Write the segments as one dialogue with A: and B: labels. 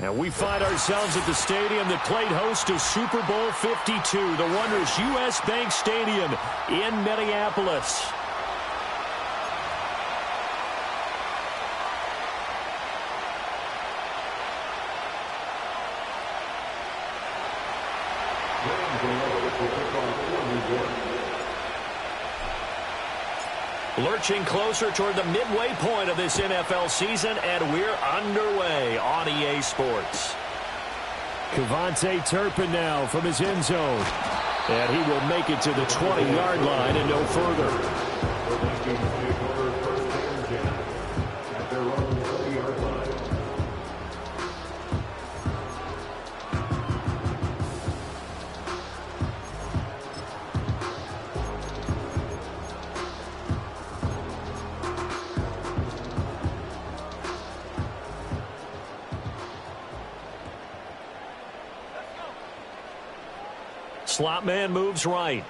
A: And we find ourselves at the stadium that played host to Super Bowl 52, the wondrous U.S. Bank Stadium in Minneapolis. Lurching closer toward the midway point of this NFL season, and we're underway on EA Sports.
B: Cavante Turpin now from his end zone. And he will make it to the 20-yard line and no further.
A: Slot man moves right.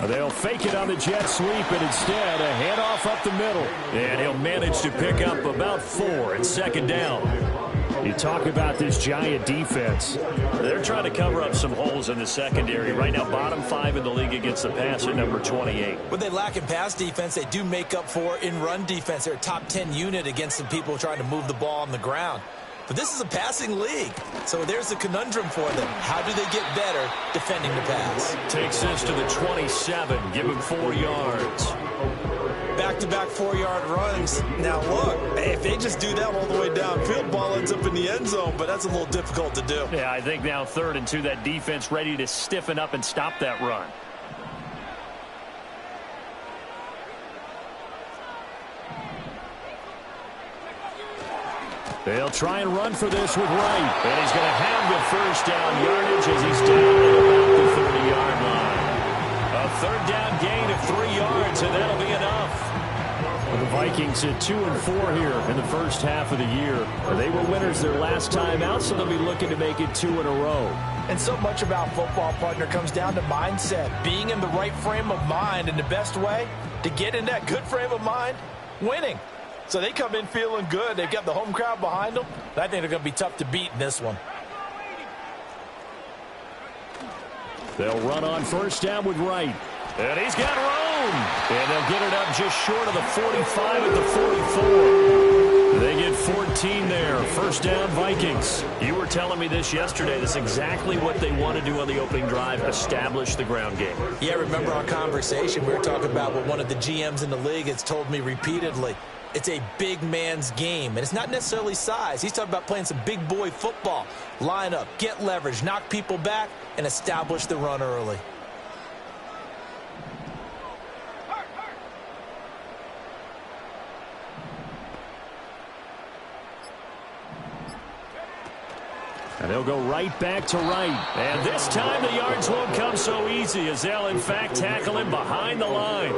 A: They'll fake it on the jet sweep, and instead a handoff up the middle. And he'll manage to pick up about 4 at second down.
B: You talk about this giant defense.
A: They're trying to cover up some holes in the secondary. Right now, bottom 5 in the league against the pass at number 28.
C: When they lack in pass defense, they do make up for in run defense. They're a top 10 unit against some people trying to move the ball on the ground. But this is a passing league, so there's a conundrum for them. How do they get better defending the pass?
A: Takes this to the 27, give him 4 yards.
C: Back-to-back 4-yard runs. Now look, if they just do that all the way downfield, ball ends up in the end zone, but that's a little difficult to do.
A: Yeah, I think now 3rd and 2, that defense ready to stiffen up and stop that run.
B: They'll try and run for this with Wright.
A: And he's going to have the first down yardage as he's down at about the 30-yard line. A 3rd down gain of 3 yards, and that'll be enough.
B: Well, the Vikings at 2-4 here in the first half of the year. They were winners their last time out, so they'll be looking to make it 2 in a row.
C: And so much about football, partner, comes down to mindset. Being in the right frame of mind, and the best way to get in that good frame of mind, winning. So they come in feeling good. They've got the home crowd behind them. I think they're going to be tough to beat in this one.
B: They'll run on first down with Wright.
A: And he's got room. And they'll get it up just short of the 45 at the 44. They get 14 there. First down, Vikings. You were telling me this yesterday. That's exactly what they want to do on the opening drive, establish the ground game.
C: Yeah, remember our conversation. We were talking about what one of the GMs in the league has told me repeatedly. It's a big man's game, and it's not necessarily size. He's talking about playing some big boy football. Line up, get leverage, knock people back, and establish the run early.
B: And they'll go right back to Wright.
A: And this time the yards won't come so easy as they'll, in fact, tackle him behind the line.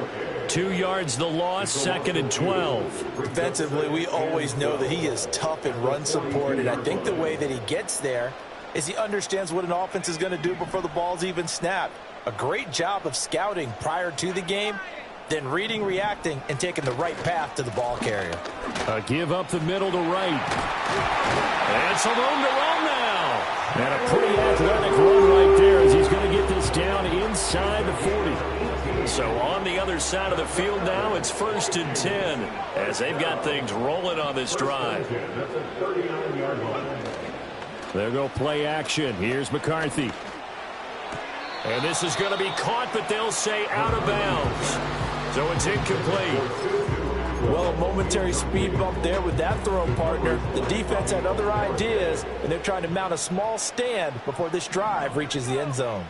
A: 2 yards the loss, 2nd and 12.
C: Defensively, we always know that he is tough in run support, and I think the way that he gets there is he understands what an offense is going to do before the ball's even snapped. A great job of scouting prior to the game, then reading, reacting, and taking the right path to the ball carrier.
B: A give up the middle to Wright.
A: And some room to run now.
B: And a pretty athletic run right there as he's going to get this down inside the 40.
A: So on the other side of the field now, it's 1st and 10 as they've got things rolling on this drive.
B: They'll go play action. Here's McCarthy.
A: And this is going to be caught, but they'll say out of bounds. So it's incomplete.
C: Well, a momentary speed bump there with that throw, partner. The defense had other ideas, and they're trying to mount a small stand before this drive reaches the end zone.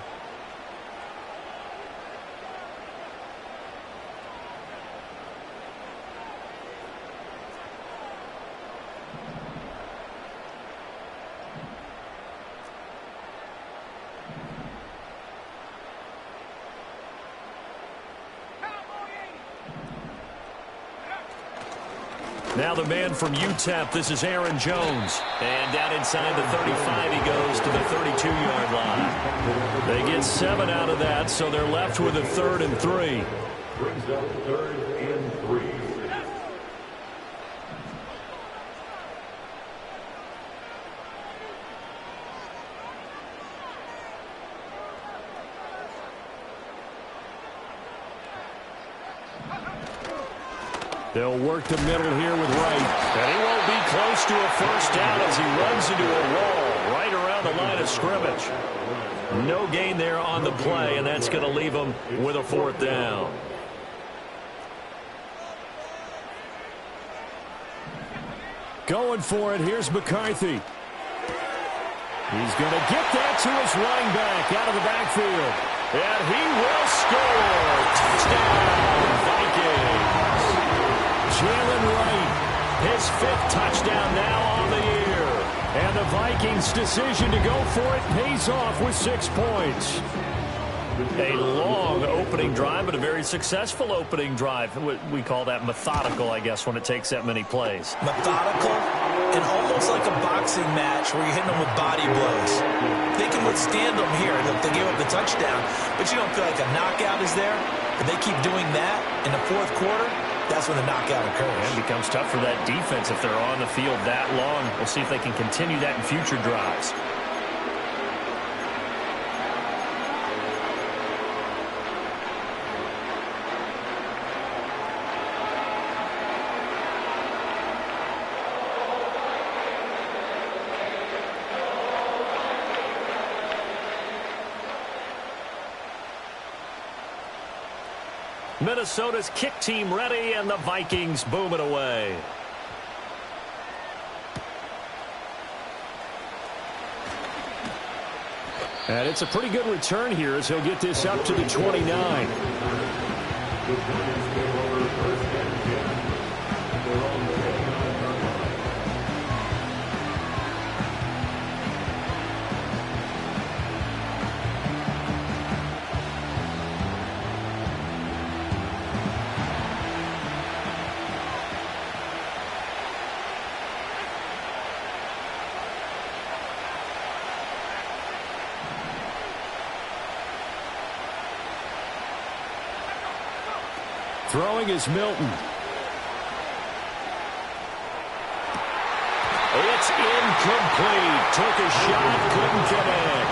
A: Now the man from UTEP, this is Aaron Jones. And down inside the 35, he goes to the 32-yard line. They get 7 out of that, so they're left with a 3rd and 3.
D: Brings up 3rd and 3.
B: They'll work the middle here with Wright.
A: And he won't be close to a first down as he runs into a wall right around the line of scrimmage. No gain there on the play, and that's going to leave him with a fourth down.
B: Going for it. Here's McCarthy. He's going to get that to his running back out of the backfield.
A: And he will score. Touchdown, Vikings.
B: Jalen Wright,
A: His 5th touchdown now on the year.
B: and the Vikings' decision to go for it pays off with 6 points.
A: A long opening drive, but a very successful opening drive. We call that methodical, I guess, when it takes that many plays.
C: Methodical and almost like a boxing match where you're hitting them with body blows. They can withstand them here. Look, they gave up the touchdown, but you don't feel like a knockout is there. But they keep doing that in the fourth quarter. That's when the knockout occurs.
A: And it becomes tough for that defense if they're on the field that long. We'll see if they can continue that in future drives. Minnesota's kick team ready, and the Vikings boom it away.
B: And it's a pretty good return here as he'll get this up to the 29. Throwing is Milton.
A: It's incomplete. Took a shot, couldn't connect.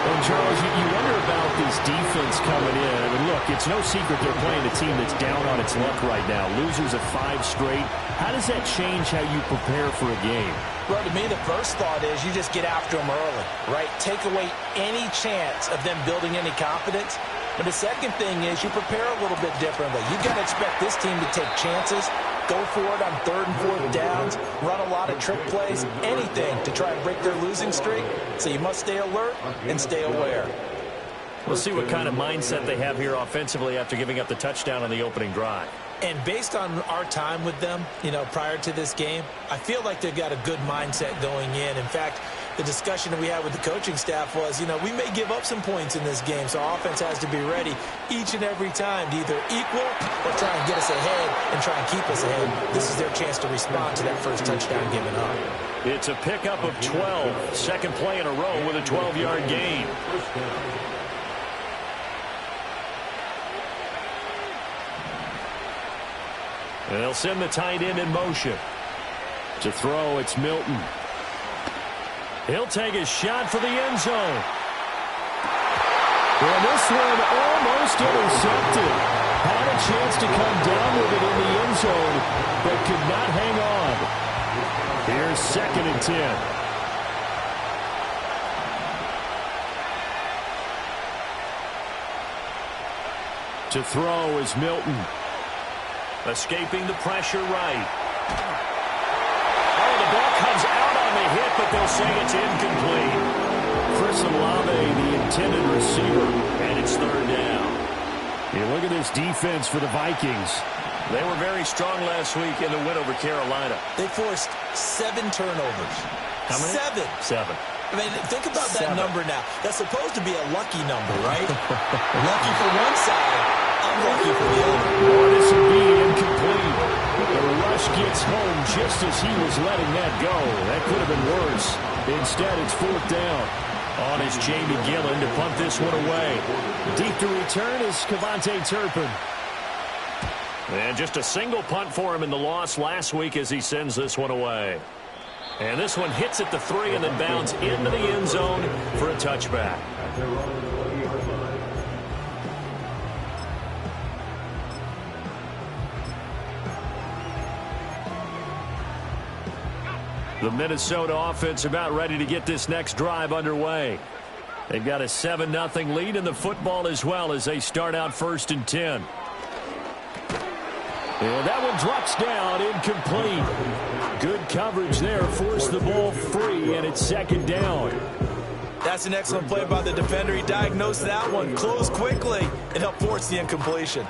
B: And Charles, you wonder about this defense coming in. I mean, look, it's no secret they're playing a team that's down on its luck right now. Losers of 5 straight. How does that change how you prepare for a game?
C: Well, to me, the first thought is you just get after them early, right? Take away any chance of them building any confidence. But the second thing is you prepare a little bit differently. You've got to expect this team to take chances, go for it on 3rd and 4th downs, run a lot of trick plays, anything to try and break their losing streak. So you must stay alert and stay aware.
A: We'll see what kind of mindset they have here offensively after giving up the touchdown on the opening drive.
C: And based on our time with them, prior to this game, I feel like they've got a good mindset going in. In fact, the discussion that we had with the coaching staff was, we may give up some points in this game, so our offense has to be ready each and every time to either equal or try and get us ahead and try and keep us ahead. This is their chance to respond to that first touchdown given up.
A: It's a pickup of 12. Second play in a row with a 12-yard gain. And they'll send the tight end in motion.
B: To throw, it's Milton.
A: He'll take a shot for the end zone.
B: Well, this one almost intercepted. Had a chance to come down with it in the end zone, but could not hang on. Here's 2nd and 10. To throw is Milton.
A: Escaping the pressure right. Oh, the ball comes out on the hit, but they'll say it's incomplete.
B: Chris Olave, the intended receiver,
A: and it's 3rd down.
B: You look at this defense for the Vikings.
A: They were very strong last week in the win over Carolina.
C: They forced 7 turnovers.
A: How many?
C: 7.
A: 7.
C: I mean, think about that number now. That's supposed to be a lucky number, right? Lucky for one side, unlucky for the other.
B: Boy, this will be incomplete. The rush gets home just as he was letting that go. That could have been worse. Instead, it's 4th down.
A: On is Jamie Gillen to punt this one away.
B: Deep to return is Kevontae Turpin.
A: And just a single punt for him in the loss last week as he sends this one away. And this one hits at the 3 and then bounds into the end zone for a touchback. The Minnesota offense about ready to get this next drive underway. They've got a 7-0 lead in the football as well as they start out 1st and 10. And that one drops down, incomplete. Good coverage there, forced the ball free, and it's 2nd down.
C: That's an excellent play by the defender. He diagnosed that one, closed quickly, and helped force the incompletion.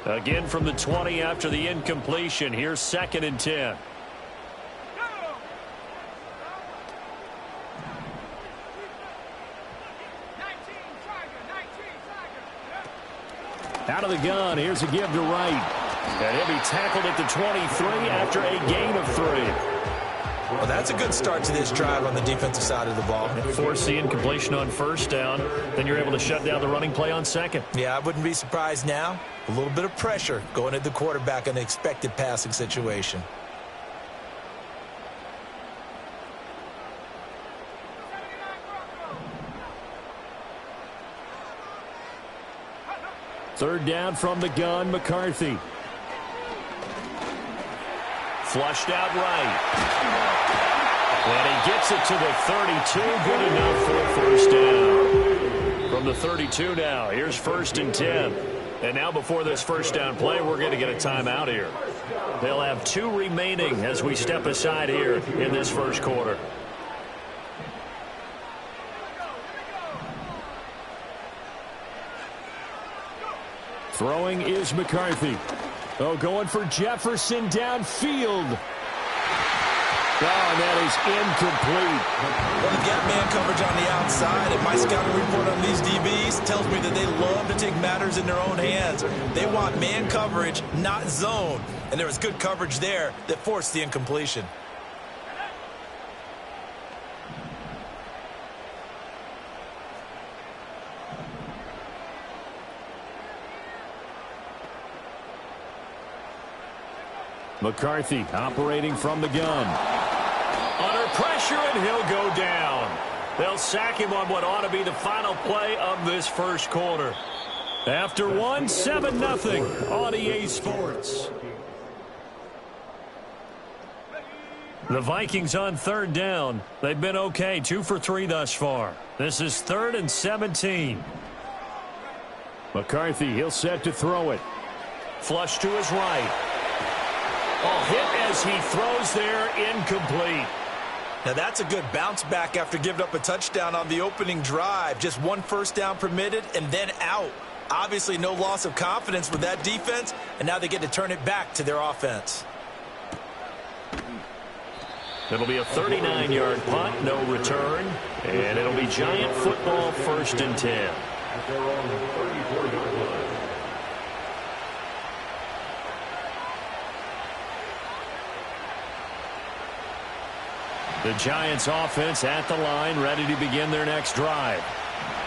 A: Again from the 20 after the incompletion. Here's 2nd and 10. Out of the gun, here's a give to right. And he'll be tackled at the 23 after a gain of 3.
C: Well, that's a good start to this drive on the defensive side of the ball.
A: Force the incompletion on 1st down. Then you're able to shut down the running play on 2nd.
C: Yeah, I wouldn't be surprised now. A little bit of pressure going at the quarterback in the expected passing situation.
A: Third down from the gun, McCarthy. Flushed out right. And he gets it to the 32. Good enough for a 1st down. From the 32 now, here's 1st and 10. And now before this 1st down play, we're going to get a timeout here. They'll have 2 remaining as we step aside here in this 1st quarter. Throwing is McCarthy. Oh, going for Jefferson downfield. Oh, and that is incomplete.
C: Well, they've got man coverage on the outside, and my scouting report on these DBs tells me that they love to take matters in their own hands. They want man coverage, not zone. And there was good coverage there that forced the incompletion.
A: McCarthy operating from the gun. Under pressure, and he'll go down. They'll sack him on what ought to be the final play of this 1st quarter. After 7-0 on EA Sports. The Vikings on 3rd down. They've been okay, 2 for 3 thus far. This is 3rd and 17. McCarthy, he'll set to throw it. Flush to his right. Oh, hit as he throws there, incomplete.
C: Now that's a good bounce back after giving up a touchdown on the opening drive. Just 1 1st down permitted and then out. Obviously no loss of confidence with that defense, and now they get to turn it back to their offense.
A: It'll be a 39-yard punt, no return, and it'll be Giant football 1st and 10. The Giants offense at the line, ready to begin their next drive.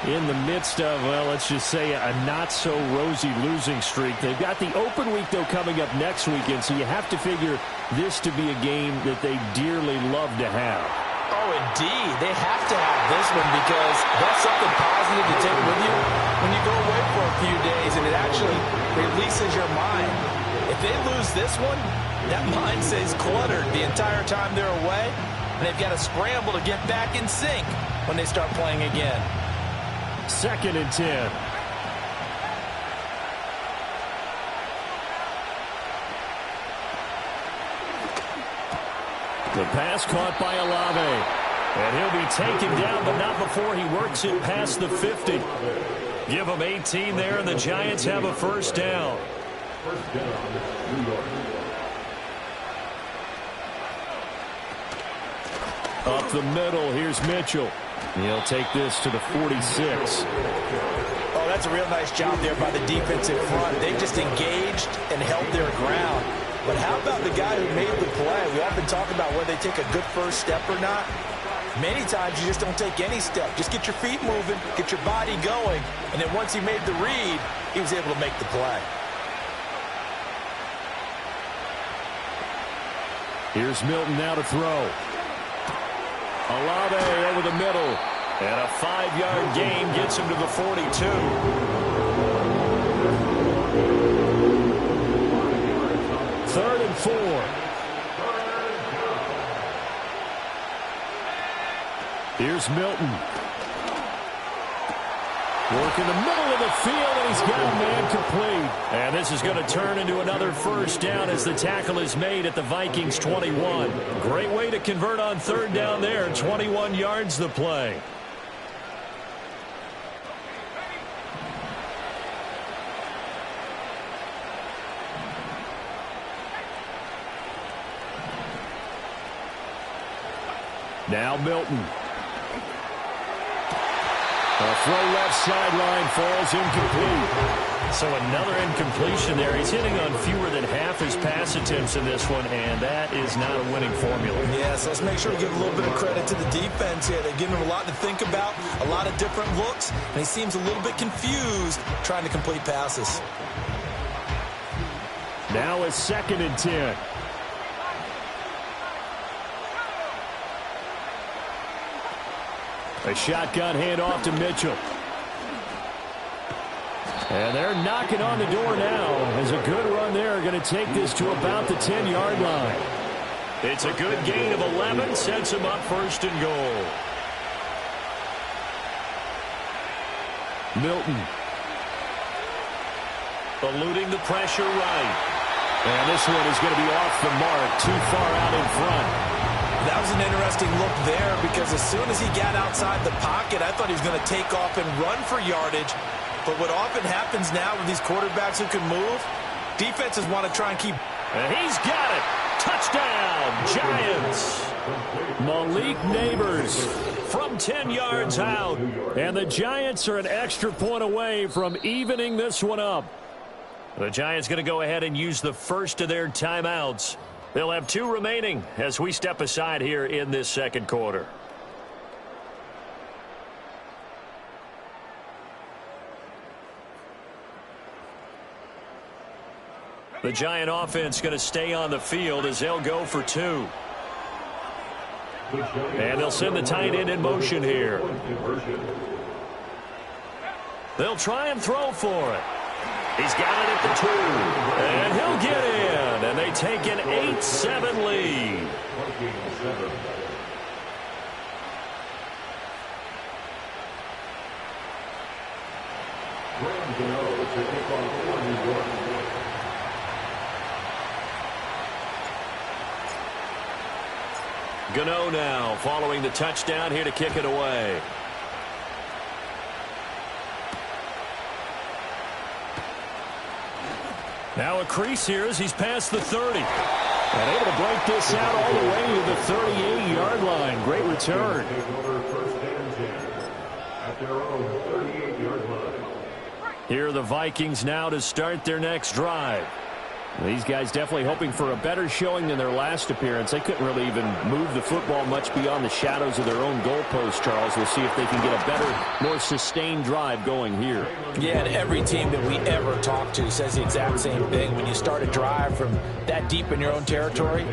A: In the midst of, well, let's just say a not-so-rosy losing streak. They've got the open week, though, coming up next weekend, so you have to figure this to be a game that they dearly love to have.
C: Oh, indeed. They have to have this one because that's something positive to take with you when you go away for a few days, and it actually releases your mind. If they lose this one, that mind stays cluttered the entire time they're away. And they've got to scramble to get back in sync when they start playing again.
A: 2nd and 10. The pass caught by Olave. And he'll be taken down, but not before he works it past the 50. Give him 18 there, and the Giants have a 1st down.
D: 1st down, New York.
A: Up the middle, here's Mitchell. He'll take this to the 46.
C: Oh, that's a real nice job there by the defensive front. They've just engaged and held their ground. But how about the guy who made the play? We often talk about whether they take a good 1st step or not. Many times you just don't take any step. Just get your feet moving, get your body going, and then once he made the read, he was able to make the play.
A: Here's Milton now to throw. Olave over the middle. And a 5-yard gain gets him to the 42. 3rd and 4.
B: Here's Milton. Work in the middle of the field, and he's got a man complete. And this is going to turn into another first down as the tackle is made at the Vikings 21. Great way to convert on third down there. 21 yards the play. Now Milton. A throw left sideline falls incomplete. So another incompletion there. He's hitting on fewer than half his pass attempts in this one, and that is not a winning formula.
C: Yeah, so let's make sure to give a little bit of credit to the defense here. They're giving him a lot to think about, a lot of different looks, and he seems a little bit confused trying to complete passes.
B: Now a 2nd and 10. A shotgun handoff to Mitchell. And they're knocking on the door now as a good run there. Going to take this to about the 10-yard line.
A: It's a good gain of 11. Sets him up 1st and goal.
B: Milton.
A: Eluding the pressure right.
B: And this one is going to be off the mark. Too far out in front.
C: That was an interesting look there because as soon as he got outside the pocket, I thought he was going to take off and run for yardage. But what often happens now with these quarterbacks who can move, defenses want to try and keep.
A: And he's got it. Touchdown, Giants.
B: Malik Neighbors
A: from 10 yards out.
B: And the Giants are an extra point away from evening this one up.
A: The Giants going to go ahead and use the first of their timeouts. They'll have 2 remaining as we step aside here in this 2nd quarter. The Giant offense going to stay on the field as they'll go for 2. And they'll send the tight end in motion here. They'll try and throw for it. He's got it at the 2. And he'll get in. And they take an 8-7 lead. Gano now following the touchdown here to kick it away. Now a crease here as he's past the 30.
B: And able to break this out all the way to the 38-yard line. Great return.
A: Here are the Vikings now to start their next drive.
B: These guys definitely hoping for a better showing than their last appearance. They couldn't really even move the football much beyond the shadows of their own goalpost, Charles. We'll see if they can get a better, more sustained drive going here.
C: Yeah, and every team that we ever talk to says the exact same thing. When you start a drive from that deep in your own territory,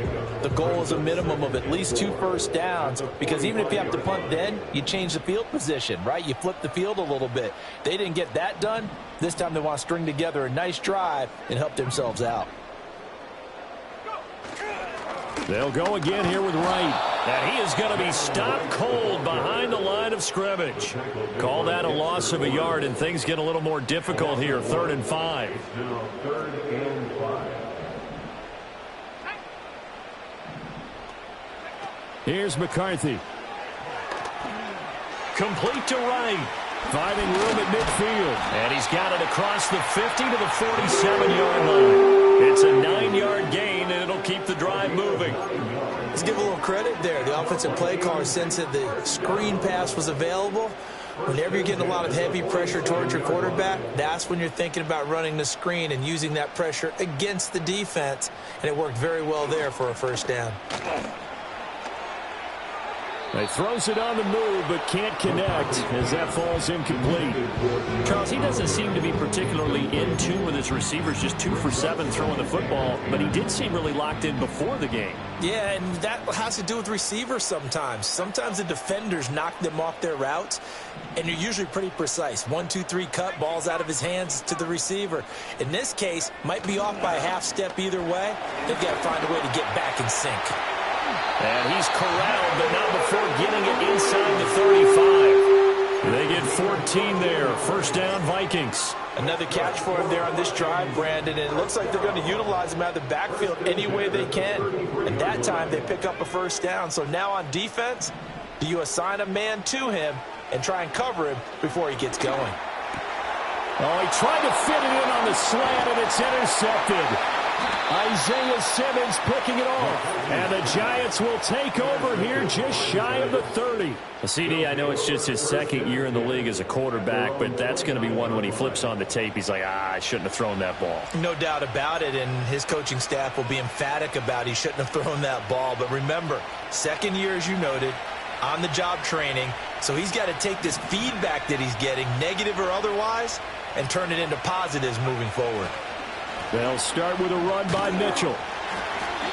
C: the goal is a minimum of at least 2 first downs, because even if you have to punt then, you change the field position, right? You flip the field a little bit. They didn't get that done. This time they want to string together a nice drive and help themselves out.
B: They'll go again here with Wright.
A: And he is going to be stopped cold behind the line of scrimmage. Call that a loss of a yard, and things get a little more difficult here. 3rd and 5.
B: Here's McCarthy.
A: Complete to Wright.
B: Finding room at midfield.
A: And he's got it across the 50 to the 47-yard line. It's a 9-yard gain, and it'll keep the drive moving.
C: Let's give a little credit there. The offensive play caller sensed that the screen pass was available. Whenever you're getting a lot of heavy pressure towards your quarterback, that's when you're thinking about running the screen and using that pressure against the defense. And it worked very well there for a first down.
B: He throws it on the move, but can't connect as that falls incomplete.
A: Charles, he doesn't seem to be particularly in tune with his receivers, just 2 for 7 throwing the football, but he did seem really locked in before the game.
C: Yeah, and that has to do with receivers sometimes. Sometimes the defenders knock them off their routes, and you're usually pretty precise. 1, 2, 3 cut, balls out of his hands to the receiver. In this case, might be off by a half step either way. They've got to find a way to get back in sync.
A: And he's corralled, but not before getting it inside the 35. They get 14 there. First down, Vikings.
C: Another catch for him there on this drive, Brandon, and it looks like they're going to utilize him out of the backfield any way they can. And that time they pick up a first down. So now on defense, do you assign a man to him and try and cover him before he gets going?
B: Oh, he tried to fit it in on the slant, and it's intercepted. Isaiah Simmons picking it off. And the Giants will take over here just shy of the 30.
A: CD, I know it's just his second year in the league as a quarterback, but that's going to be one when he flips on the tape. He's like, I shouldn't have thrown that ball.
C: No doubt about it, and his coaching staff will be emphatic about he shouldn't have thrown that ball. But remember, second year, as you noted, on-the-job training, so he's got to take this feedback that he's getting, negative or otherwise, and turn it into positives moving forward.
B: They'll start with a run by Mitchell.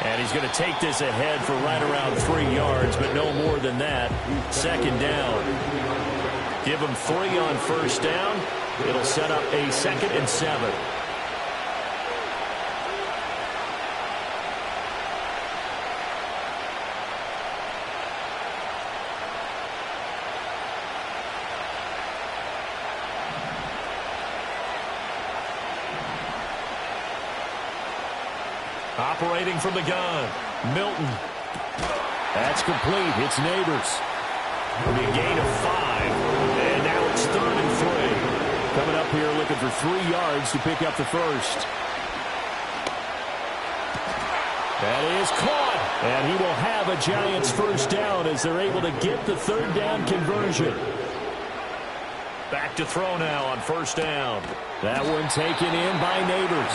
A: And he's going to take this ahead for right around 3 yards, but no more than that. Second down. Give him 3 on first down. It'll set up a 2nd and 7. Operating from the gun, Milton.
B: That's complete. It's Neighbors.
A: It'll be a gain of 5, and now it's 3rd and 3.
B: Coming up here looking for 3 yards to pick up the first. That is caught. And he will have a Giants first down as they're able to get the 3rd down conversion.
A: Back to throw now on first down.
B: That one taken in by Neighbors.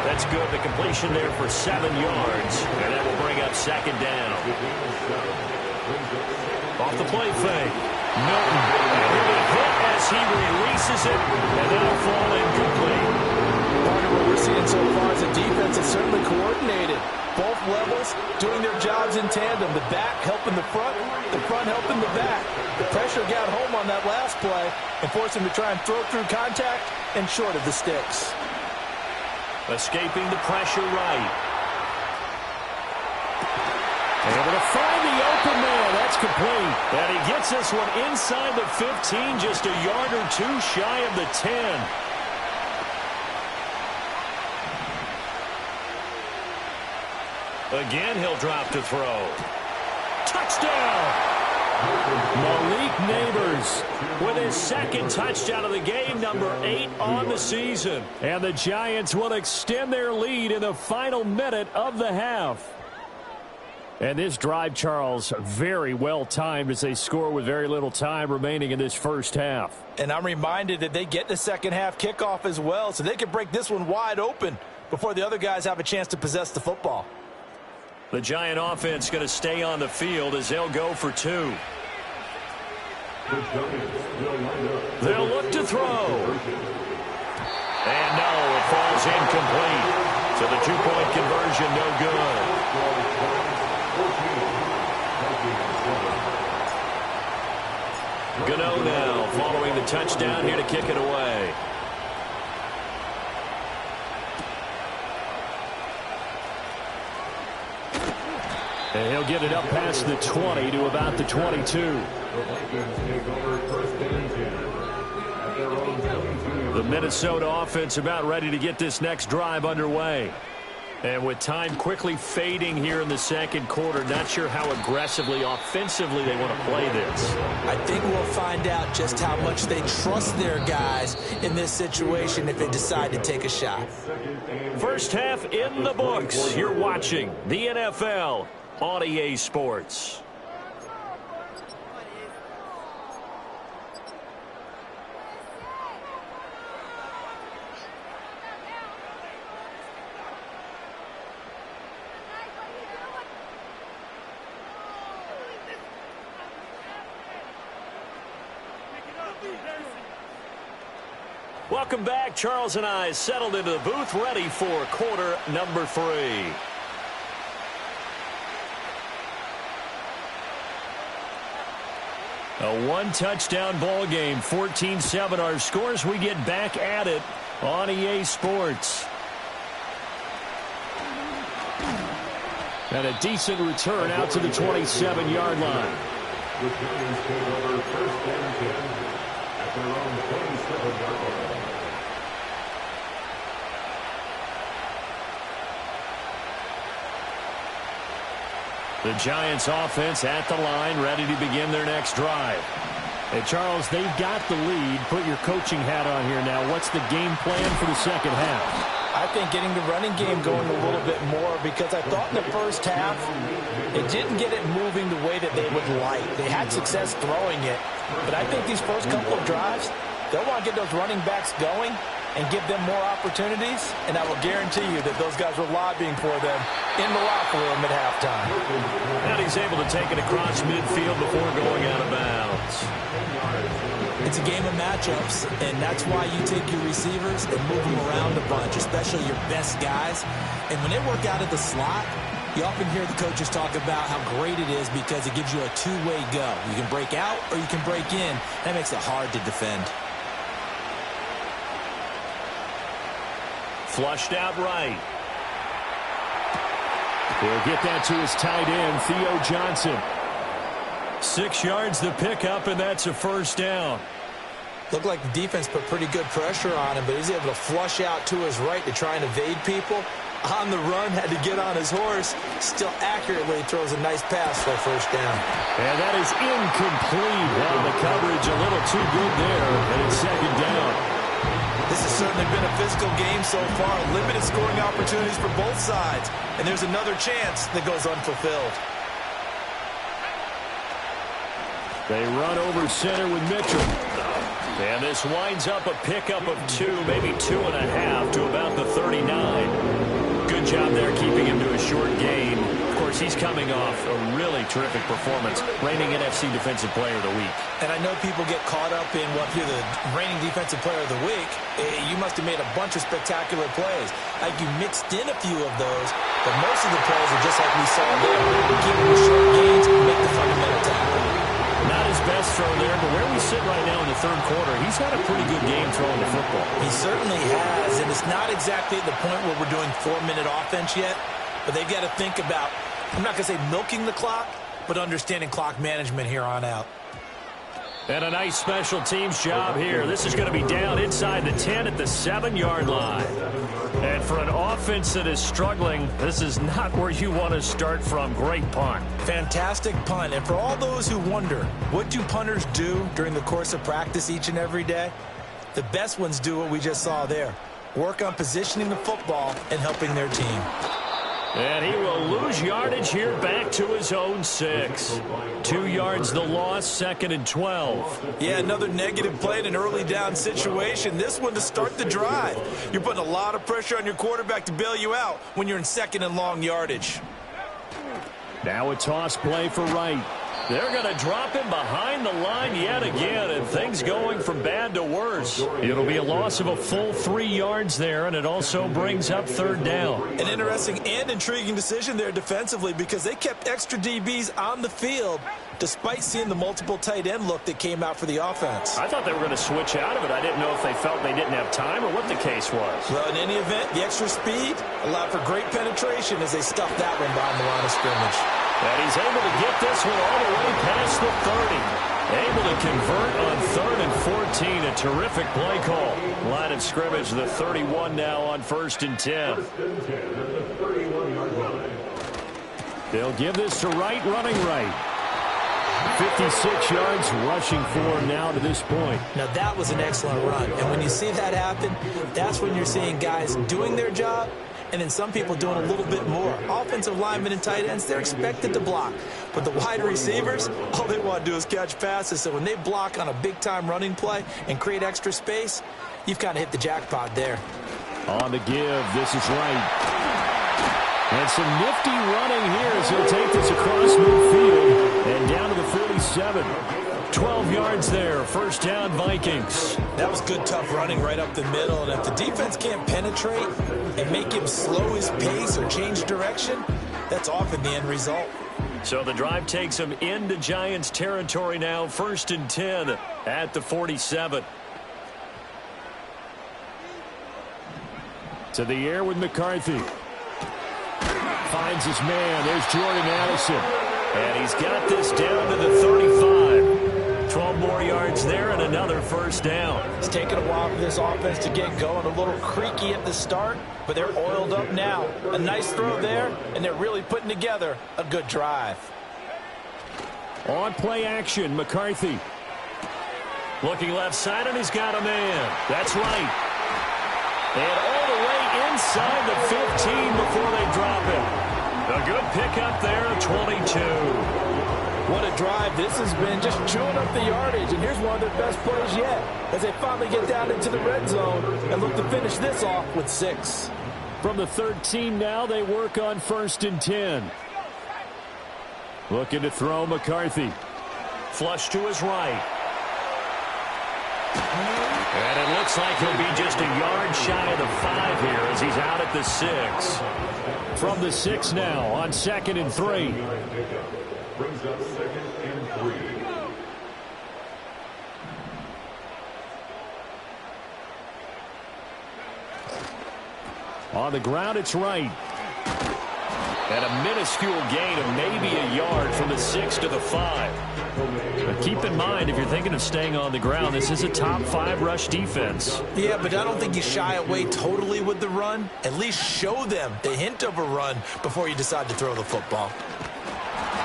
A: That's good. The completion there for 7 yards. And that will bring up 2nd down. Off the play fake. Milton. And he'll be hit as he releases it. And that'll fall incomplete.
C: Part of what we're seeing so far is the defense is certainly coordinated. Both levels doing their jobs in tandem. The back helping the front helping the back. The pressure got home on that last play and forced him to try and throw through contact and short of the sticks.
A: Escaping the pressure right.
B: Able to find the open man. That's complete.
A: And he gets this one inside the 15, just a yard or 2 shy of the 10. Again, he'll drop to throw. Touchdown!
B: Malik Neighbors
A: with his 2nd touchdown of the game, number 8 on the season.
B: And the Giants will extend their lead in the final minute of the half. And this drive, Charles, very well timed as they score with very little time remaining in this first half.
C: And I'm reminded that they get the second half kickoff as well, so they can break this one wide open before the other guys have a chance to possess the football.
A: The Giant offense going to stay on the field as they'll go for 2. They'll look to throw. And no, it falls incomplete. So the 2-point conversion no good. Gano now following the touchdown here to kick it away.
B: And he'll get it up past the 20 to about the 22.
A: The Minnesota offense about ready to get this next drive underway. And with time quickly fading here in the second quarter, not sure how aggressively, offensively they want to play this.
C: I think we'll find out just how much they trust their guys in this situation if they decide to take a shot.
A: First half in the books. You're watching the NFL on EA Sports. Welcome back. Charles and I settled into the booth, ready for quarter number 3. A 1-touchdown ball game, 14-7 our scores. We get back at it on EA Sports.
B: And a decent return out to the 27-yard line.
D: The Giants take over first and 10 at their own 27-yard line.
B: The Giants offense at the line, ready to begin their next drive. Hey, Charles, they've got the lead. Put your coaching hat on here now. What's the game plan for the second half?
C: I think getting the running game going a little bit more, because I thought in the first half it didn't get it moving the way that they would like. They had success throwing it, but I think these first couple of drives, they'll want to get those running backs going and give them more opportunities, and I will guarantee you that those guys were lobbying for them in the locker room at halftime.
A: And he's able to take it across midfield before going out of bounds.
C: It's a game of matchups, and that's why you take your receivers and move them around a bunch, especially your best guys. And when they work out of the slot, you often hear the coaches talk about how great it is because it gives you a two-way go. You can break out or you can break in. That makes it hard to defend.
A: Flushed out right.
B: He'll get that to his tight end, Theo Johnson.
A: 6 yards the pickup, and that's a first down.
C: Looked like the defense put pretty good pressure on him, but he's able to flush out to his right to try and evade people. On the run, had to get on his horse. Still accurately throws a nice pass for a first down.
B: And that is incomplete. Well, the coverage a little too good there, and it's second down.
C: This has certainly been a physical game so far. Limited scoring opportunities for both sides. And there's another chance that goes unfulfilled.
B: They run over center with Mitchell.
A: And this winds up a pickup of 2, maybe 2.5 to about the 39. Good job there keeping him to a short gain. Of course, he's coming off a really terrific performance, reigning NFC Defensive Player of the Week.
C: And I know people get caught up in what you're the reigning Defensive Player of the Week. You must have made a bunch of spectacular plays. Like you mixed in a few of those, but most of the plays are just like we saw there. Keep them to short gains and make the fundamental tackle.
A: Not his best throw there, but where we sit right now in the third quarter, he's had a pretty good game throwing the football.
C: He certainly has, and it's not exactly at the point where we're doing 4-minute offense yet, but they've got to think about, I'm not going to say milking the clock, but understanding clock management here on out.
A: And a nice special teams job here. This is going to be down inside the 10 at the 7-yard line. And for an offense that is struggling, this is not where you want to start from. Great punt.
C: Fantastic punt. And for all those who wonder, what do punters do during the course of practice each and every day? The best ones do what we just saw there. Work on positioning the football and helping their team.
A: And he will lose yardage here back to his own 6. 2 yards the loss, 2nd and 12.
C: Yeah, another negative play in an early down situation. This one to start the drive. You're putting a lot of pressure on your quarterback to bail you out when you're in 2nd and long yardage.
B: Now a toss play for Wright.
A: They're going to drop him behind the line yet again, and things going from bad to worse. It'll be a loss of a full 3 yards there, and it also brings up 3rd down.
C: An interesting and intriguing decision there defensively because they kept extra DBs on the field despite seeing the multiple tight end look that came out for the offense.
A: I thought they were going to switch out of it. I didn't know if they felt they didn't have time or what the case was.
C: Well, in any event, the extra speed allowed for great penetration as they stuffed that one behind the line of scrimmage.
A: And he's able to get this one all the way past the 30. Able to convert on 3rd and 14. A terrific play call. Line of scrimmage, the 31 now on 1st and 10.
B: They'll give this to Wright, running right. 56 yards rushing for him now to this point.
C: Now that was an excellent run. And when you see that happen, that's when you're seeing guys doing their job and then some people doing a little bit more. Offensive linemen and tight ends, they're expected to block. But the wide receivers, all they want to do is catch passes. So when they block on a big-time running play and create extra space, you've kind of hit the jackpot there.
B: On the give, this is Wright. And some nifty running here as he'll take this across midfield and down to the 47. 12 yards there, 1st down Vikings.
C: That was good, tough running right up the middle. And if the defense can't penetrate and make him slow his pace or change direction, that's often the end result.
A: So the drive takes him into Giants territory now, 1st and 10 at the 47.
B: To the air with McCarthy. Finds his man. There's Jordan Addison.
A: And he's got this down to the 35. 12 more yards there and another first down.
C: It's taken a while for this offense to get going. A little creaky at the start, but they're oiled up now. A nice throw there, and they're really putting together a good drive.
B: On play action, McCarthy.
A: Looking left side, and he's got a man. That's right. And all the way inside the 15 before they drop it. A good pickup there at 22.
C: What a drive this has been, just chewing up the yardage. And here's one of their best plays yet as they finally get down into the red zone and look to finish this off with 6.
B: From the 13 now, they work on 1st and 10. Looking to throw McCarthy.
A: Flush to his right. And it looks like he'll be just a yard shy of the 5 here as he's out at the 6.
B: From the 6 now on 2nd and 3.
D: Brings up 2nd and 3.
B: On the ground, it's right.
A: And a minuscule gain of maybe a yard from the 6 to the 5. But keep in mind, if you're thinking of staying on the ground, this is a top 5 rush defense.
C: Yeah, but I don't think you shy away totally with the run. At least show them the hint of a run before you decide to throw the football.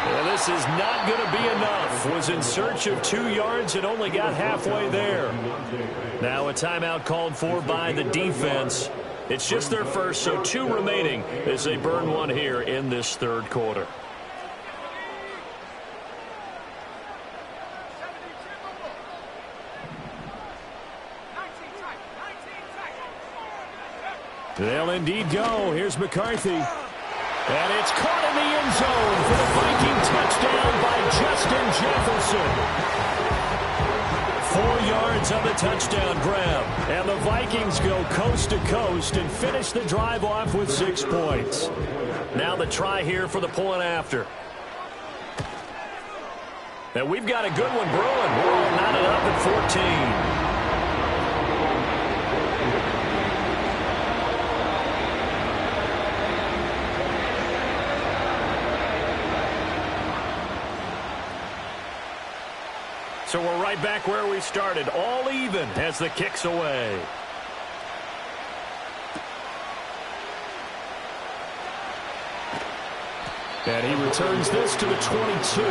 A: Well, this is not going to be enough. Was in search of 2 yards and only got halfway there. Now a timeout called for by the defense. It's just their first, so 2 remaining as they burn one here in this 3rd quarter.
B: They'll indeed go. Here's McCarthy. And it's caught in the end zone for the Viking touchdown by Justin Jefferson. 4 yards on the touchdown grab. And the Vikings go coast to coast and finish the drive off with 6 points.
A: Now the try here for the point after. And we've got a good one brewing. We're all knotted up at 14. So we're right back where we started, all even as the kick's away.
B: And he returns this to the 22.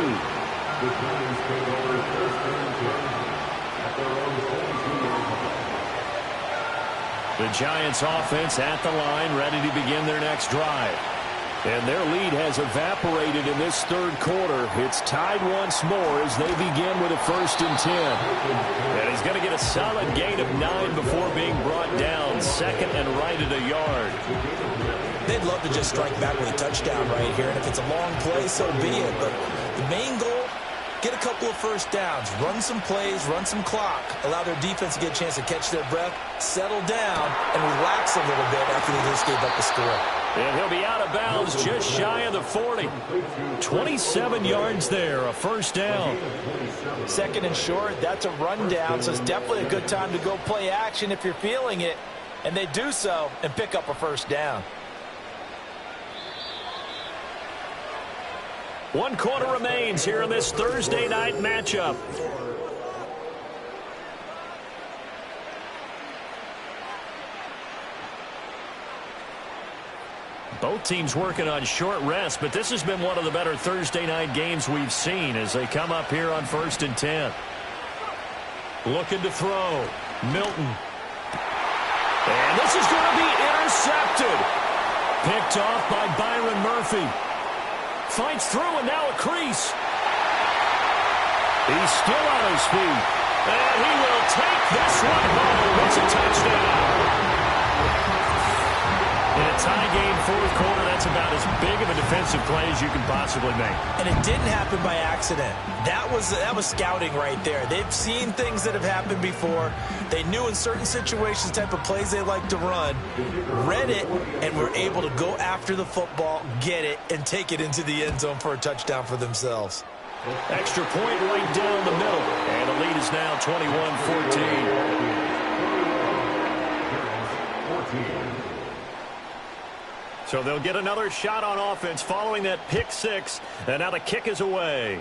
A: The Giants offense at the line, ready to begin their next drive.
B: And their lead has evaporated in this 3rd quarter. It's tied once more as they begin with a 1st and 10.
A: And he's going to get a solid gain of 9 before being brought down. 2nd and right at a yard.
C: They'd love to just strike back with a touchdown right here, and if it's a long play, so be it. But the main goal, get a couple of first downs, run some plays, run some clock, allow their defense to get a chance to catch their breath, settle down, and relax a little bit after they just gave up the score.
A: And he'll be out of bounds just shy of the 40. 27 yards there, a 1st down.
C: 2nd and short, that's a rundown, so it's definitely a good time to go play action if you're feeling it. And they do so and pick up a 1st down.
A: 1 quarter remains here in this Thursday night matchup. Both teams working on short rest, but this has been one of the better Thursday night games we've seen as they come up here on 1st and 10. Looking to throw. Milton. And this is going to be intercepted. Picked off by Byron Murphy. Fights through and now a crease. He's still on his feet. And he will take this one home. It's a touchdown. In a tie game, 4th quarter, that's about as big of a defensive play as you can possibly make.
C: And it didn't happen by accident. That was scouting right there. They've seen things that have happened before. They knew in certain situations the type of plays they like to run, read it, and were able to go after the football, get it, and take it into the end zone for a touchdown for themselves.
A: Extra point right down the middle. And the lead is now 21-14. So they'll get another shot on offense following that pick six, and now the kick is away.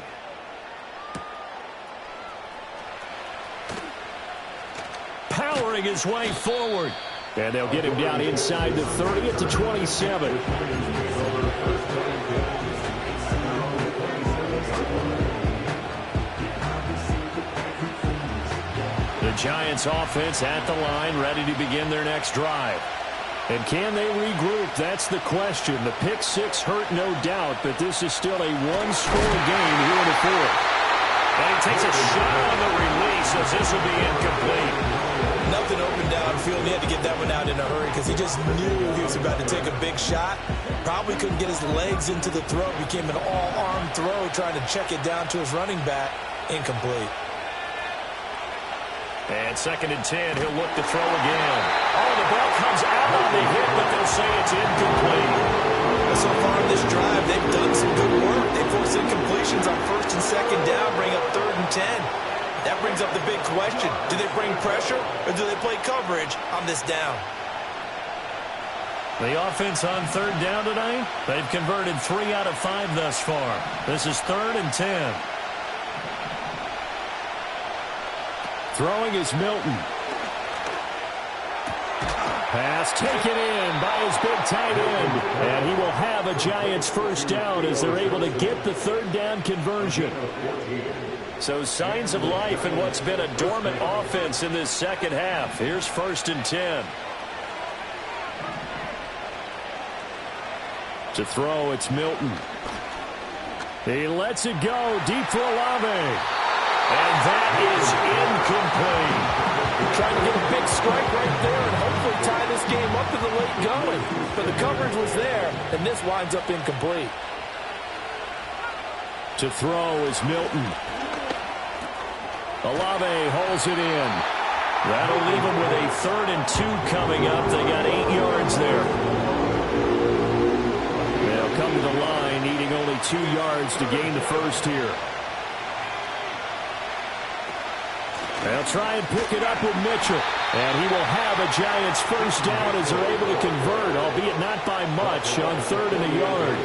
A: Powering his way forward. And they'll get him down inside the 30 at the 27. The Giants offense at the line, ready to begin their next drive. And can they regroup? That's the question. The pick six hurt, no doubt, but this is still a one-score game here in the fourth.
B: And he takes a shot on the release as this will be incomplete.
C: Nothing open downfield. He had to get that one out in a hurry because he just knew he was about to take a big shot. Probably couldn't get his legs into the throw. Became an all-arm throw trying to check it down to his running back. Incomplete.
A: And 2nd and 10, he'll look to throw again. Oh, the ball comes out on the hit, but they'll say it's incomplete.
C: Well, so far in this drive, they've done some good work. They force incompletions on 1st and 2nd down, bring up 3rd and 10. That brings up the big question. Do they bring pressure or do they play coverage on this down?
A: The offense on 3rd down tonight, they've converted 3 out of 5 thus far. This is 3rd and 10. Throwing is Milton. Pass taken in by his big tight end. And he will have a Giants first down as they're able to get the 3rd down conversion. So signs of life in what's been a dormant offense in this second half. Here's 1st and 10. To throw, it's Milton. He lets it go deep for Olave. And that is incomplete.
E: Trying to get a big strike right there and hopefully tie this game up in the late going. But the coverage was there, and this winds up incomplete.
A: To throw is Milton. Olave holds it in. That'll leave him with a 3rd and 2 coming up. They got 8 yards there. They'll come to the line, needing only 2 yards to gain the first here. They'll try and pick it up with Mitchell. And he will have a Giants first down as they're able to convert, albeit not by much, on 3rd and a yard.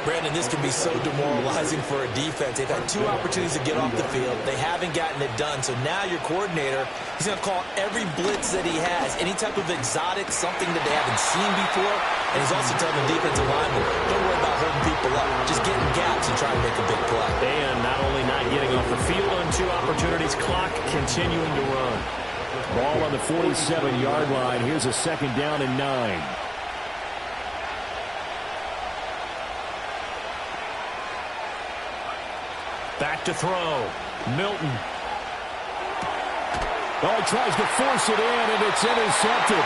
C: Brandon, this can be so demoralizing for a defense. They've had 2 opportunities to get off the field. They haven't gotten it done. So now your coordinator, he's going to call every blitz that he has, any type of exotic, something that they haven't seen before. And he's also telling the defensive lineman, don't worry about holding people up. Just get in gaps and try to make a big play.
A: And not only not getting off the field on 2 opportunities, clock continuing to run. Ball on the 47-yard line. Here's a 2nd down and 9. Back to throw. Milton. Oh, he tries to force it in, and it's intercepted.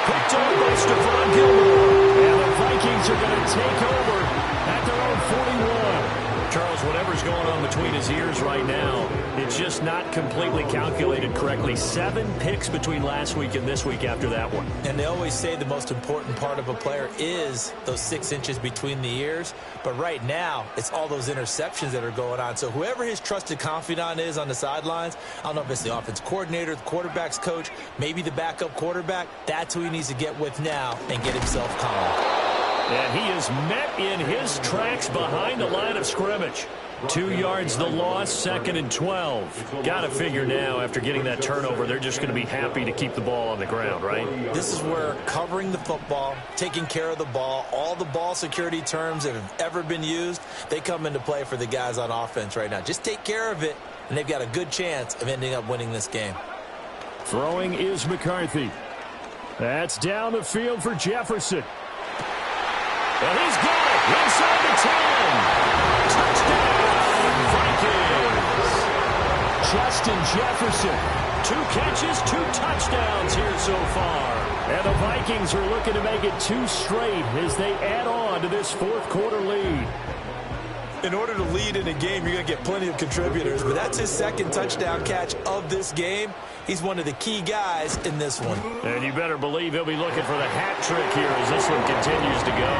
A: Picked up by Stephon Gilmore. And the Vikings are going to take over at their own 41. Charles, whatever's going on between his ears right now, it's just not completely calculated correctly. 7 picks between last week and this week after that one.
C: And they always say the most important part of a player is those 6 inches between the ears. But right now, it's all those interceptions that are going on. So whoever his trusted confidant is on the sidelines, I don't know if it's the offense coordinator, the quarterback's coach, maybe the backup quarterback, that's who he needs to get with now and get himself calm.
A: And he is met in his tracks behind the line of scrimmage. 2 yards the loss, 2nd and 12. Got to figure now, after getting that turnover, they're just going to be happy to keep the ball on the ground, right?
C: This is where covering the football, taking care of the ball, all the ball security terms that have ever been used, they come into play for the guys on offense right now. Just take care of it, and they've got a good chance of ending up winning this game.
A: Throwing is McCarthy. That's down the field for Jefferson. And he's got it inside the 10. Touchdown, Vikings. Justin Jefferson. 2 catches, 2 touchdowns here so far. And the Vikings are looking to make it 2 straight as they add on to this 4th quarter lead.
C: In order to lead in a game, you're going to get plenty of contributors, but that's his 2nd touchdown catch of this game. He's one of the key guys in this one.
A: And you better believe he'll be looking for the hat trick here as this one continues to go.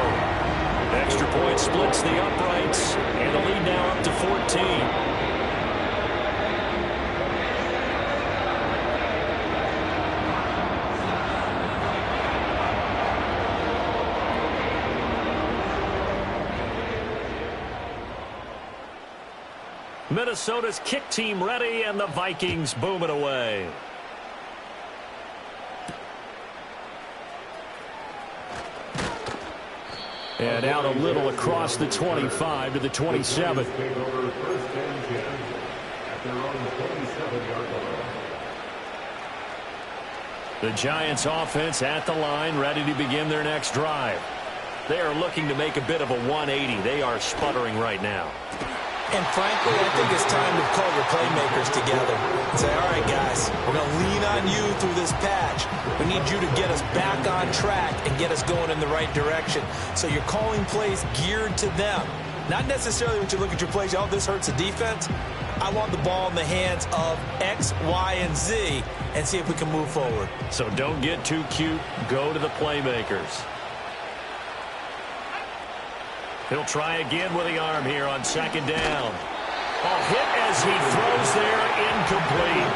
A: Extra point splits the uprights, and the lead now up to 14. Minnesota's kick team ready, and the Vikings boom it away. And out a little across the 25 to the 27. The Giants offense at the line, ready to begin their next drive. They are looking to make a bit of a 180. They are sputtering right now.
C: And frankly, I think it's time to call your playmakers together and say, all right, guys, we're going to lean on you through this patch. We need you to get us back on track and get us going in the right direction. So you're calling plays geared to them. Not necessarily when you look at your plays, oh, this hurts the defense. I want the ball in the hands of X, Y, and Z and see if we can move forward.
A: So don't get too cute. Go to the playmakers. He'll try again with the arm here on second down. A hit as he throws there, incomplete.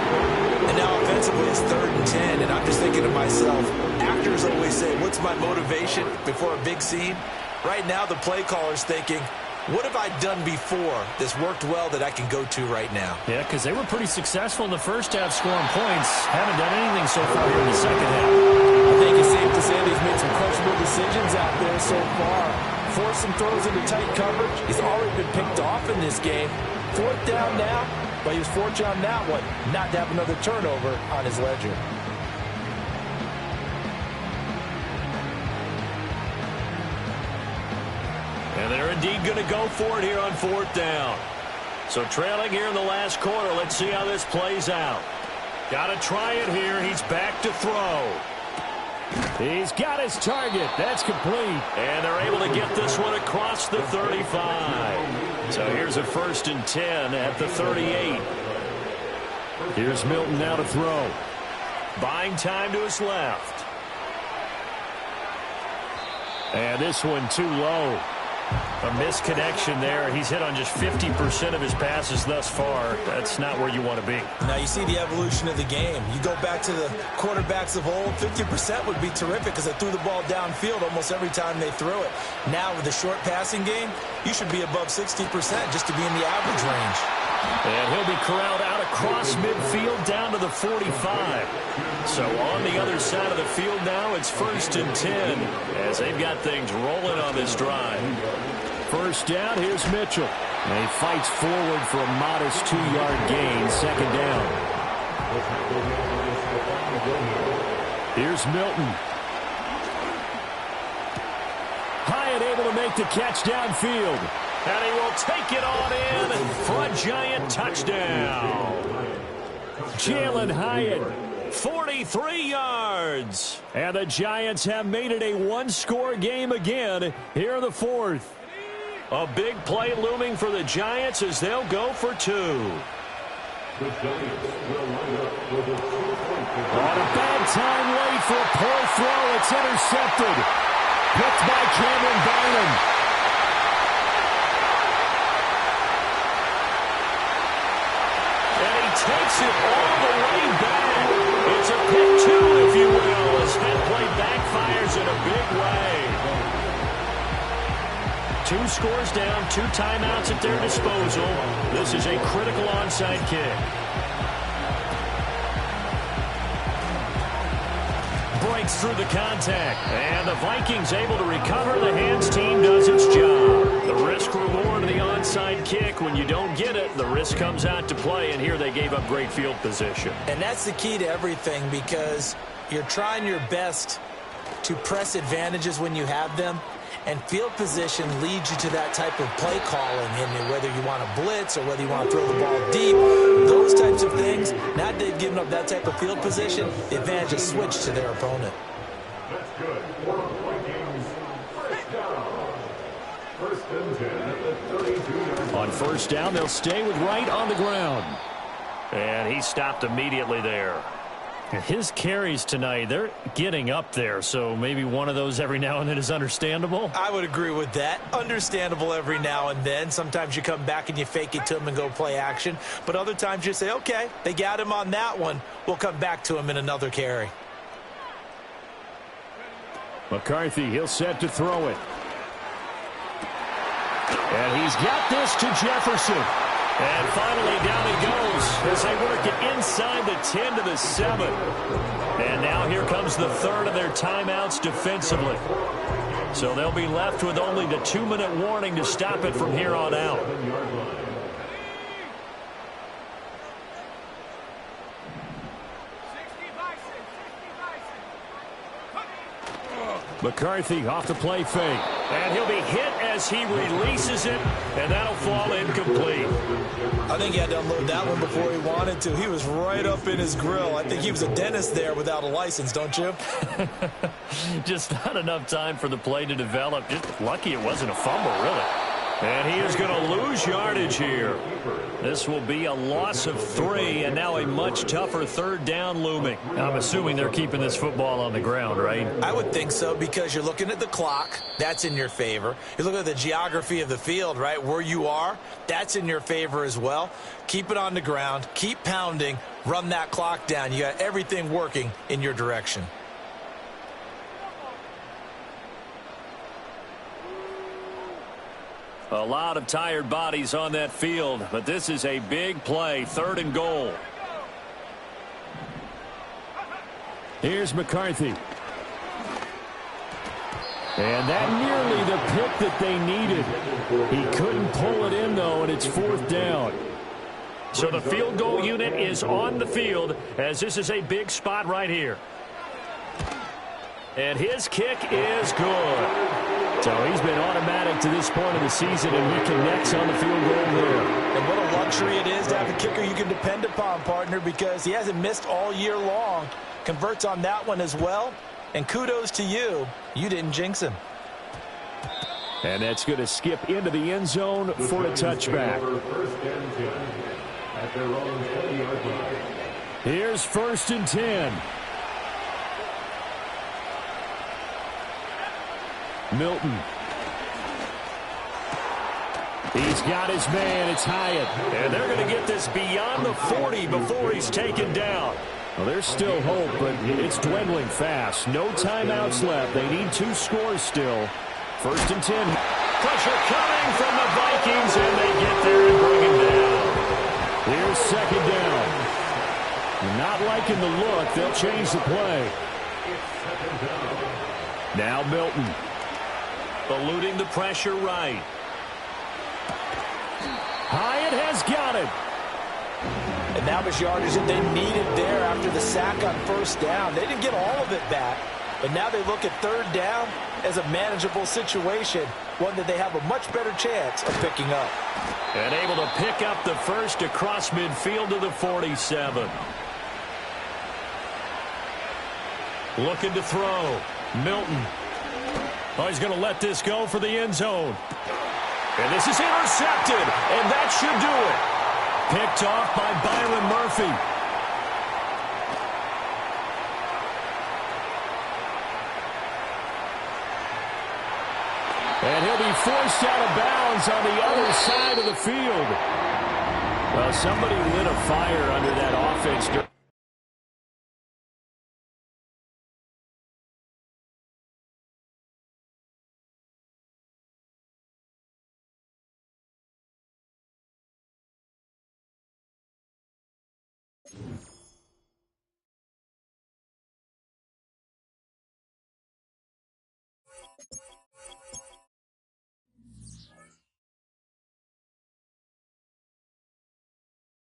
C: And now offensively it's 3rd and 10, and I'm just thinking to myself, actors always say, what's my motivation before a big scene? Right now the play caller's thinking, what have I done before that's worked well that I can go to right now?
B: Yeah, because they were pretty successful in the first half scoring points. Haven't done anything so far here in the second half.
E: I think it's safe to say they've made some questionable decisions out there so far. Forced some throws into tight coverage. He's already been picked off in this game. 4th down now, but he was fortunate on that one not to have another turnover on his ledger.
A: And they're indeed going to go for it here on 4th down. So trailing here in the last quarter. Let's see how this plays out. Got to try it here. He's back to throw.
B: He's got his target. That's complete.
A: And they're able to get this one across the 35. So here's a 1st and 10 at the 38.
B: Here's Milton now to throw.
A: Buying time to his left.
B: And this one too low.
A: A misconnection there. He's hit on just 50% of his passes thus far. That's not where you want to be.
C: Now you see the evolution of the game. You go back to the quarterbacks of old, 50% would be terrific because they threw the ball downfield almost every time they threw it. Now with the short passing game, you should be above 60% just to be in the average range.
A: And he'll be corralled out across midfield down to the 45. So on the other side of the field now, it's 1st and 10 as they've got things rolling on this drive.
B: 1st down, here's Mitchell. And he fights forward for a modest 2-yard gain, 2nd down. Here's Milton. Hyatt able to make the catch downfield.
A: And he will take it on in for a Giant touchdown.
B: Jalen Hyatt.
A: 43 yards.
B: And the Giants have made it a one-score game again here in the 4th.
A: A big play looming for the Giants as they'll go for 2.
D: The Giants will line up with a 2-point
B: On a bad time late for a poor throw. It's intercepted. Picked by Cameron Bynum.
A: Takes it all the way back. It's a pick 2, if you will, as that play backfires in a big way. 2 scores down, 2 timeouts at their disposal. This is a critical onside kick. Breaks through the contact, and the Vikings able to recover. The hands team does its job. The risk reward of the onside kick. When you don't get it, the risk comes out to play, and here they gave up great field position.
C: And that's the key to everything because you're trying your best to press advantages when you have them, and field position leads you to that type of play calling, and whether you want to blitz or whether you want to throw the ball deep, those types of things. Now that they've given up that type of field position, the advantage is switched to their opponent.
D: That's good. 4 Vikings. 1st down. 1st and 10 at the 32.
B: On 1st down, they'll stay with Wright on the ground.
A: And he stopped immediately there.
B: His carries tonight, they're getting up there, so maybe one of those every now and then is understandable.
C: I would agree with that. Understandable every now and then. Sometimes you come back and you fake it to him and go play action. But other times you say, okay, they got him on that one. We'll come back to him in another carry.
B: McCarthy, he'll set to throw it. And he's got this to Jefferson.
A: And finally, down he goes as they work it inside the 10 to the 7. And now here comes the third of their timeouts defensively. So they'll be left with only the 2-minute warning to stop it from here on out.
B: McCarthy off the play fake.
A: And he'll be hit as he releases it, and that'll fall incomplete.
C: I think he had to unload that one before he wanted to. He was right up in his grill. I think he was a dentist there without a license, don't you?
A: Just not enough time for the play to develop. Just lucky it wasn't a fumble, really. And he is going to lose yardage here. This will be a loss of 3, and now a much tougher third down looming. I'm assuming they're keeping this football on the ground, right?
C: I would think so, because you're looking at the clock. That's in your favor. You're looking at the geography of the field, right? Where you are, that's in your favor as well. Keep it on the ground. Keep pounding. Run that clock down. You got everything working in your direction.
A: A lot of tired bodies on that field, but this is a big play, 3rd and goal.
B: Here's McCarthy. And that nearly the pick that they needed. He couldn't pull it in, though, and it's 4th down.
A: So the field goal unit is on the field, as this is a big spot right here. And his kick is good.
B: So he's been automatic to this point of the season, and he connects on the field goal there.
C: And what a luxury it is to have a kicker you can depend upon, partner, because he hasn't missed all year long. Converts on that one as well. And kudos to you. You didn't jinx him.
B: And that's going to skip into the end zone for a touchback. Here's 1st and 10. Milton. He's got his man. It's Hyatt.
A: And they're going to get this beyond the 40 before he's taken down.
B: Well, there's still hope, but it's dwindling fast. No timeouts left. They need 2 scores still. 1st and 10.
A: Pressure coming from the Vikings, and they get there and bring him down.
B: Here's 2nd down. Not liking the look. They'll change the play. Now Milton.
A: Eluding the pressure right.
B: Hyatt has got it.
C: And that was yardage that they needed there after the sack on 1st down. They didn't get all of it back, but now they look at 3rd down as a manageable situation, one that they have a much better chance of picking up.
A: And able to pick up the first across midfield to the 47. Looking to throw. Milton. Oh, he's going to let this go for the end zone. And this is intercepted, and that should do it. Picked off by Byron Murphy.
B: And he'll be forced out of bounds on the other side of the field. Well, somebody lit a fire under that offense.